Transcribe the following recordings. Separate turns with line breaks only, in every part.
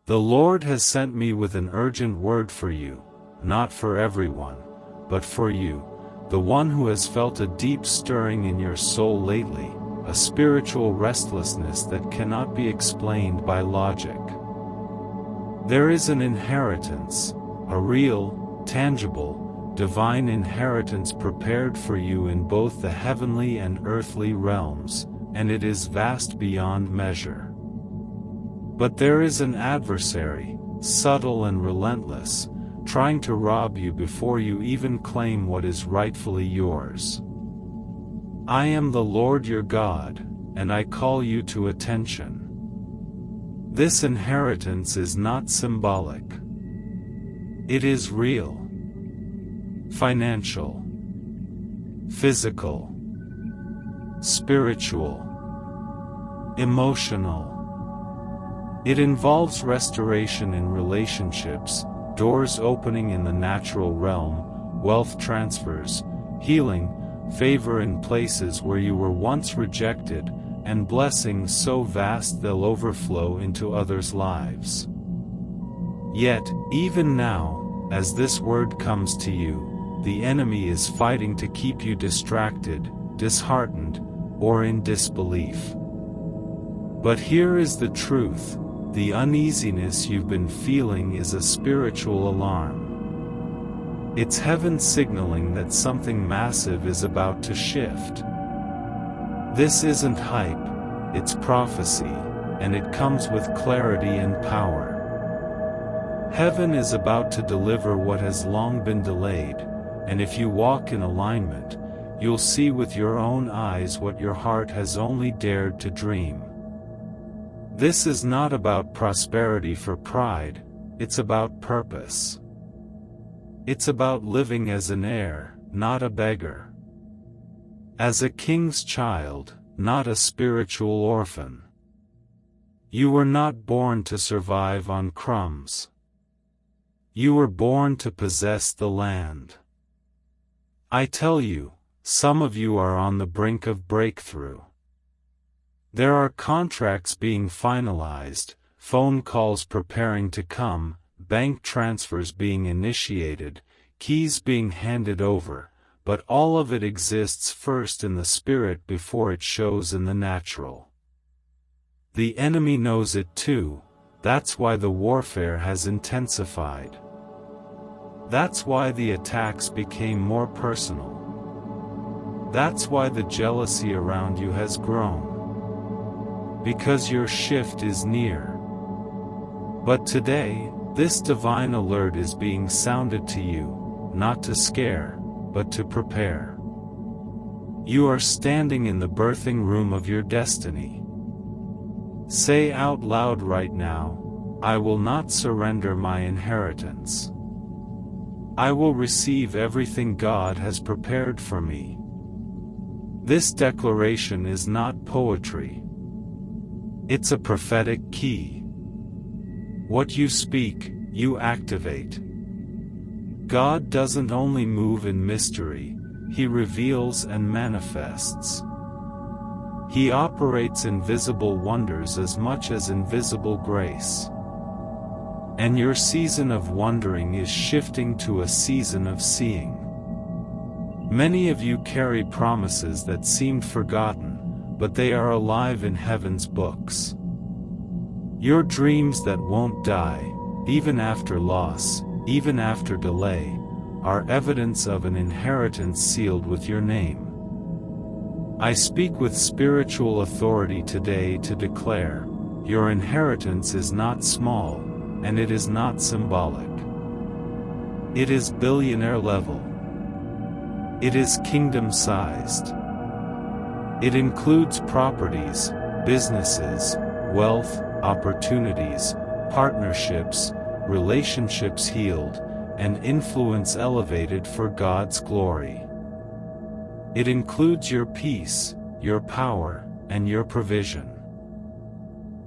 The Lord has sent me with an urgent word for you, not for everyone, but for you, the one who has felt a deep stirring in your soul lately, a spiritual restlessness that cannot be explained by logic. There is an inheritance, a real, tangible, divine inheritance prepared for you in both the heavenly and earthly realms, and it is vast beyond measure. But there is an adversary, subtle and relentless, trying to rob you before you even claim what is rightfully yours. I am the Lord your God, and I call you to attention. This inheritance is not symbolic. It is real. Financial, physical, spiritual, emotional. It involves restoration in relationships, doors opening in the natural realm, wealth transfers, healing, favor in places where you were once rejected, and blessings so vast they'll overflow into others' lives. Yet, even now, as this word comes to you, the enemy is fighting to keep you distracted, disheartened, or in disbelief. But here is the truth: the uneasiness you've been feeling is a spiritual alarm. It's heaven signaling that something massive is about to shift. This isn't hype, it's prophecy, and it comes with clarity and power. Heaven is about to deliver what has long been delayed, and if you walk in alignment, you'll see with your own eyes what your heart has only dared to dream. This is not about prosperity for pride, it's about purpose. It's about living as an heir, not a beggar. As a king's child, not a spiritual orphan. You were not born to survive on crumbs. You were born to possess the land. I tell you, some of you are on the brink of breakthrough. There are contracts being finalized, phone calls preparing to come, bank transfers being initiated, keys being handed over, but all of it exists first in the spirit before it shows in the natural. The enemy knows it too, that's why the warfare has intensified. That's why the attacks became more personal. That's why the jealousy around you has grown. Because your shift is near. But today, this divine alert is being sounded to you, not to scare, but to prepare. You are standing in the birthing room of your destiny. Say out loud right now, I will not surrender my inheritance. I will receive everything God has prepared for me. This declaration is not poetry. It's a prophetic key. What you speak, you activate. God doesn't only move in mystery, He reveals and manifests. He operates in visible wonders as much as in visible grace. And your season of wondering is shifting to a season of seeing. Many of you carry promises that seemed forgotten, but they are alive in heaven's books. Your dreams that won't die, even after loss, even after delay, are evidence of an inheritance sealed with your name. I speak with spiritual authority today to declare, your inheritance is not small, and it is not symbolic. It is billionaire level. It is kingdom-sized. It includes properties, businesses, wealth, opportunities, partnerships, relationships healed, and influence elevated for God's glory. It includes your peace, your power, and your provision.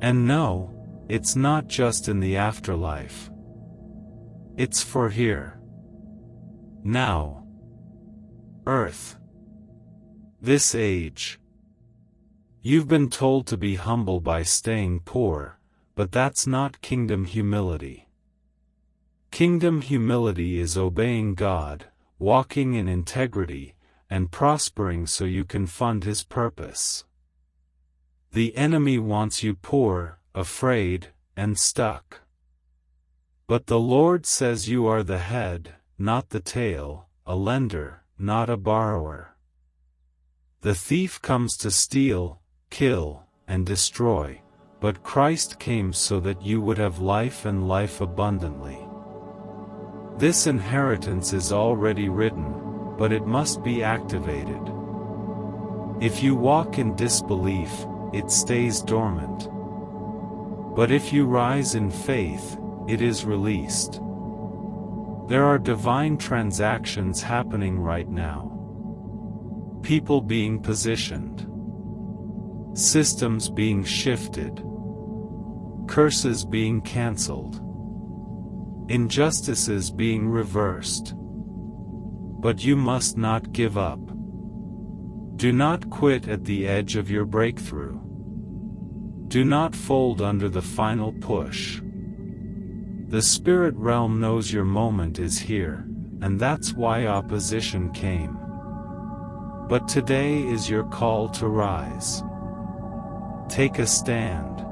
And no, it's not just in the afterlife. It's for here. Now. Earth. This age. You've been told to be humble by staying poor, but that's not kingdom humility. Kingdom humility is obeying God, walking in integrity, and prospering so you can fund His purpose. The enemy wants you poor, afraid, and stuck. But the Lord says you are the head, not the tail, a lender, not a borrower. The thief comes to steal, kill, and destroy, but Christ came so that you would have life and life abundantly. This inheritance is already written, but it must be activated. If you walk in disbelief, it stays dormant. But if you rise in faith, it is released. There are divine transactions happening right now. People being positioned. Systems being shifted. Curses being cancelled. Injustices being reversed. But you must not give up. Do not quit at the edge of your breakthrough. Do not fold under the final push. The spirit realm knows your moment is here, and that's why opposition came. But today is your call to rise. Take a stand.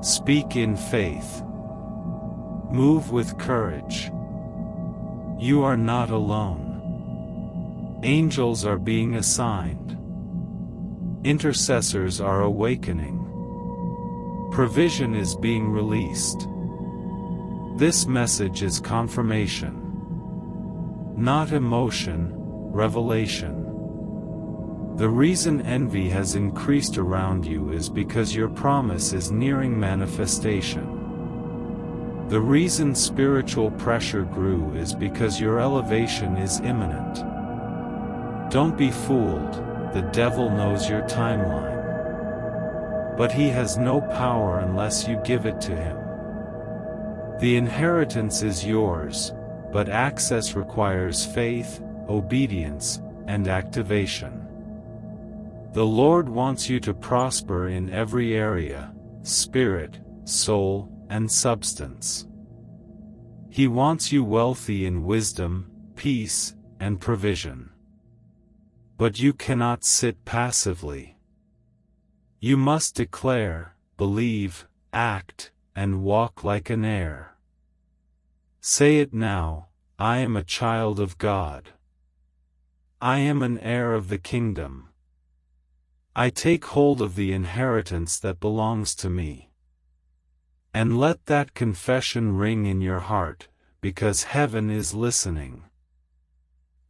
Speak in faith. Move with courage. You are not alone. Angels are being assigned. Intercessors are awakening. Provision is being released. This message is confirmation. Not emotion, revelation. The reason envy has increased around you is because your promise is nearing manifestation. The reason spiritual pressure grew is because your elevation is imminent. Don't be fooled, the devil knows your timeline. But he has no power unless you give it to him. The inheritance is yours, but access requires faith, obedience, and activation. The Lord wants you to prosper in every area, spirit, soul, and substance. He wants you wealthy in wisdom, peace, and provision. But you cannot sit passively. You must declare, believe, act, and walk like an heir. Say it now, I am a child of God. I am an heir of the kingdom. I take hold of the inheritance that belongs to me. And let that confession ring in your heart, because heaven is listening.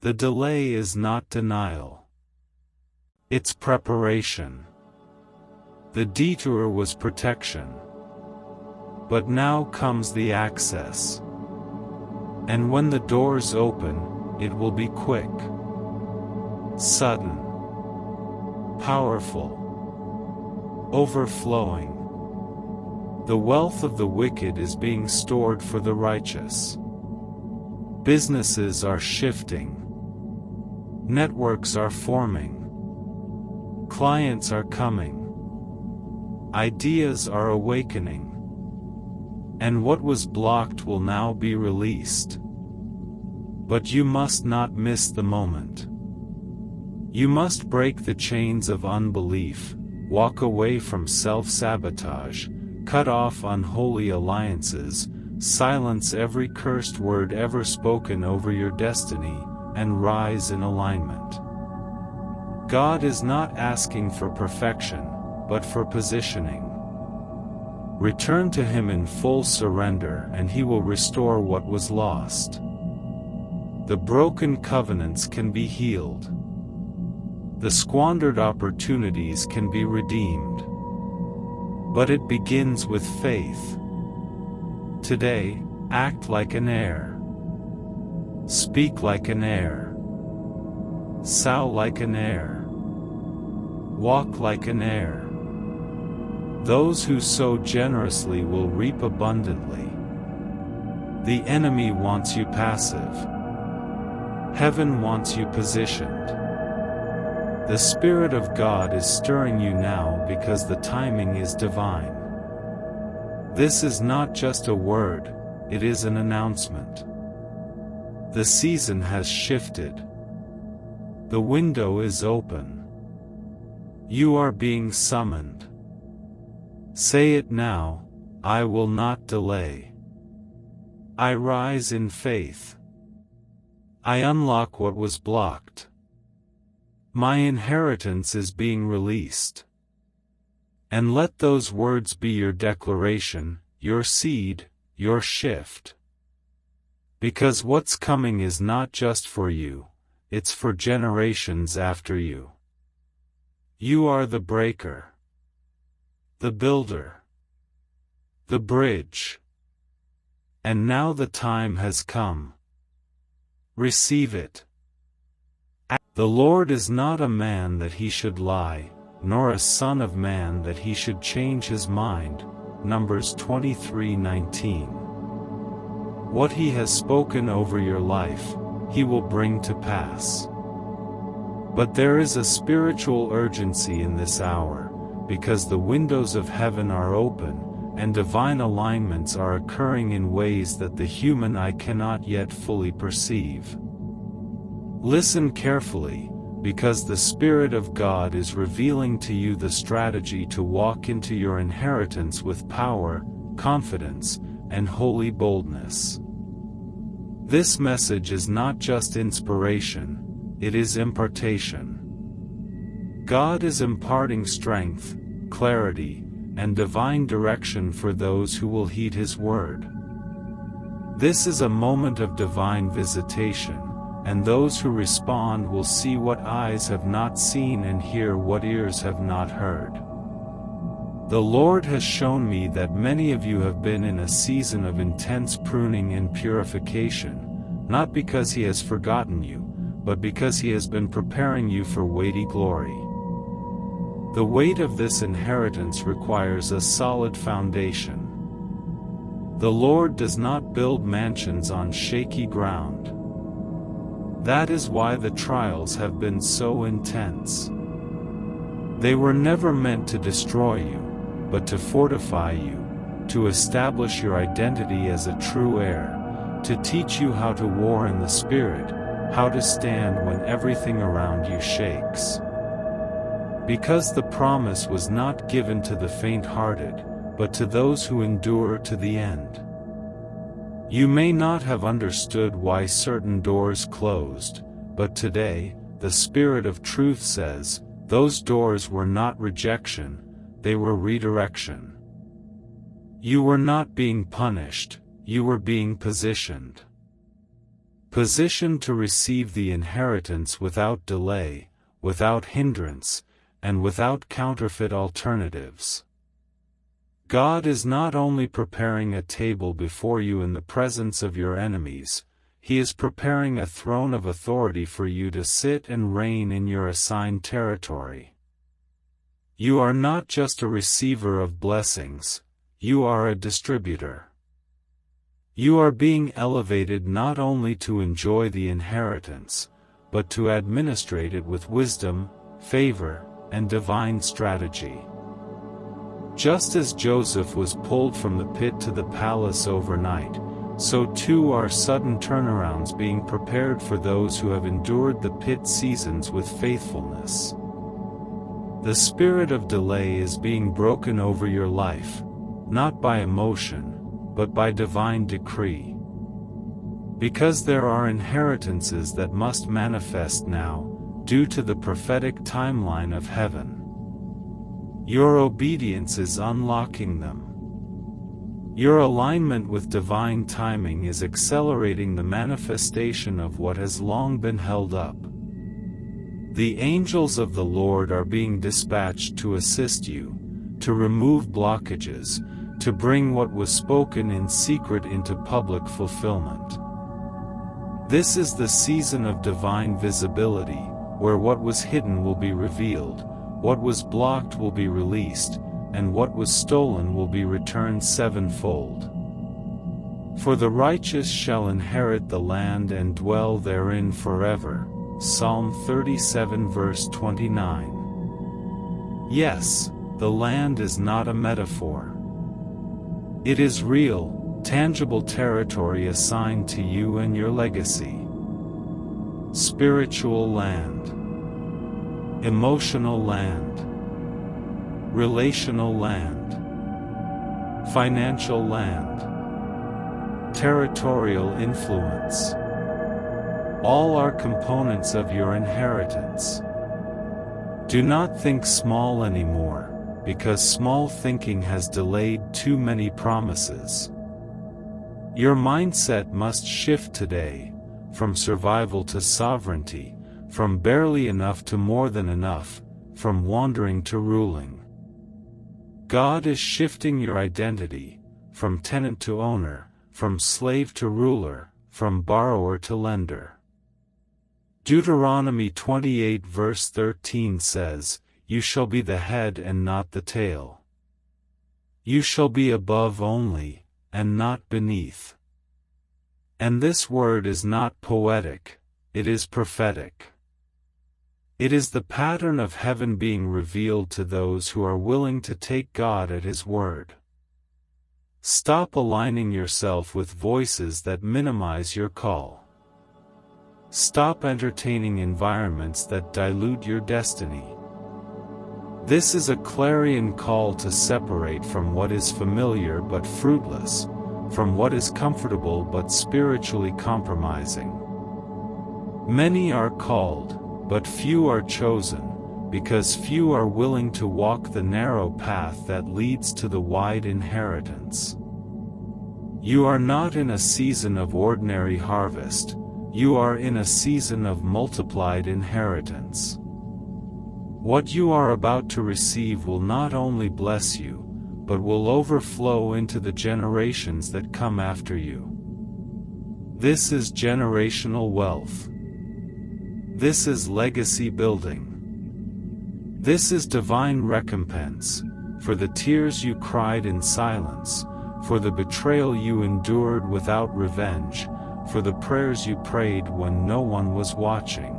The delay is not denial. It's preparation. The detour was protection. But now comes the access. And when the doors open, it will be quick, sudden, powerful, overflowing. The wealth of the wicked is being stored for the righteous. Businesses are shifting. Networks are forming. Clients are coming. Ideas are awakening. And what was blocked will now be released. But you must not miss the moment. You must break the chains of unbelief, walk away from self-sabotage, cut off unholy alliances, silence every cursed word ever spoken over your destiny, and rise in alignment. God is not asking for perfection, but for positioning. Return to Him in full surrender and He will restore what was lost. The broken covenants can be healed. The squandered opportunities can be redeemed. But it begins with faith. Today, act like an heir. Speak like an heir. Sow like an heir. Walk like an heir. Those who sow generously will reap abundantly. The enemy wants you passive. Heaven wants you positioned. The Spirit of God is stirring you now because the timing is divine. This is not just a word, it is an announcement. The season has shifted. The window is open. You are being summoned. Say it now, I will not delay. I rise in faith. I unlock what was blocked. My inheritance is being released. And let those words be your declaration, your seed, your shift. Because what's coming is not just for you, it's for generations after you. You are the breaker, the builder, the bridge. And now the time has come. Receive it. The Lord is not a man that he should lie, nor a son of man that he should change his mind. Numbers 23:19. What he has spoken over your life, he will bring to pass. But there is a spiritual urgency in this hour, because the windows of heaven are open, and divine alignments are occurring in ways that the human eye cannot yet fully perceive. Listen carefully, because the Spirit of God is revealing to you the strategy to walk into your inheritance with power, confidence, and holy boldness. This message is not just inspiration, it is impartation. God is imparting strength, clarity, and divine direction for those who will heed His word. This is a moment of divine visitation, and those who respond will see what eyes have not seen and hear what ears have not heard. The Lord has shown me that many of you have been in a season of intense pruning and purification, not because He has forgotten you, but because He has been preparing you for weighty glory. The weight of this inheritance requires a solid foundation. The Lord does not build mansions on shaky ground. That is why the trials have been so intense. They were never meant to destroy you, but to fortify you, to establish your identity as a true heir, to teach you how to war in the Spirit, how to stand when everything around you shakes. Because the promise was not given to the faint-hearted, but to those who endure to the end. You may not have understood why certain doors closed, but today, the Spirit of Truth says, those doors were not rejection, they were redirection. You were not being punished, you were being positioned. Positioned to receive the inheritance without delay, without hindrance, and without counterfeit alternatives. God is not only preparing a table before you in the presence of your enemies, He is preparing a throne of authority for you to sit and reign in your assigned territory. You are not just a receiver of blessings, you are a distributor. You are being elevated not only to enjoy the inheritance, but to administrate it with wisdom, favor, and divine strategy. Just as Joseph was pulled from the pit to the palace overnight, so too are sudden turnarounds being prepared for those who have endured the pit seasons with faithfulness. The spirit of delay is being broken over your life, not by emotion, but by divine decree. Because there are inheritances that must manifest now, due to the prophetic timeline of heaven. Your obedience is unlocking them. Your alignment with divine timing is accelerating the manifestation of what has long been held up. The angels of the Lord are being dispatched to assist you, to remove blockages, to bring what was spoken in secret into public fulfillment. This is the season of divine visibility, where what was hidden will be revealed, what was blocked will be released, and what was stolen will be returned sevenfold. For the righteous shall inherit the land and dwell therein forever. Psalm 37 verse 29. Yes, the land is not a metaphor. It is real, tangible territory assigned to you and your legacy. Spiritual land, emotional land, relational land, financial land, territorial influence. All are components of your inheritance. Do not think small anymore, because small thinking has delayed too many promises. Your mindset must shift today, from survival to sovereignty, from barely enough to more than enough, from wandering to ruling. God is shifting your identity, from tenant to owner, from slave to ruler, from borrower to lender. Deuteronomy 28 verse 13 says, "You shall be the head and not the tail. You shall be above only, and not beneath." And this word is not poetic, it is prophetic. It is the pattern of heaven being revealed to those who are willing to take God at His word. Stop aligning yourself with voices that minimize your call. Stop entertaining environments that dilute your destiny. This is a clarion call to separate from what is familiar but fruitless, from what is comfortable but spiritually compromising. Many are called, but few are chosen, because few are willing to walk the narrow path that leads to the wide inheritance. You are not in a season of ordinary harvest, you are in a season of multiplied inheritance. What you are about to receive will not only bless you, but will overflow into the generations that come after you. This is generational wealth. This is legacy building. This is divine recompense, for the tears you cried in silence, for the betrayal you endured without revenge, for the prayers you prayed when no one was watching.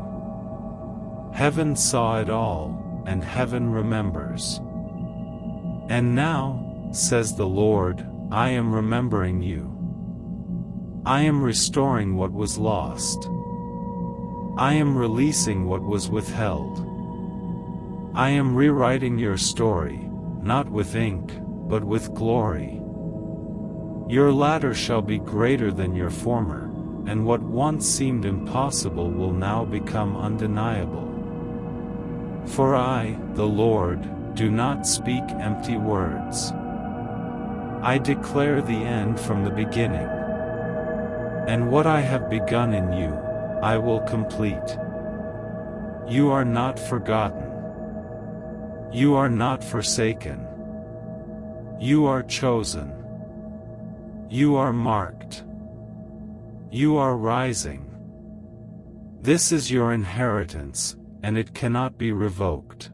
Heaven saw it all, and heaven remembers. And now, says the Lord, I am remembering you. I am restoring what was lost. I am releasing what was withheld. I am rewriting your story, not with ink, but with glory. Your latter shall be greater than your former, and what once seemed impossible will now become undeniable. For I, the Lord, do not speak empty words. I declare the end from the beginning. And what I have begun in you, I will complete. You are not forgotten. You are not forsaken. You are chosen. You are marked. You are rising. This is your inheritance, and it cannot be revoked.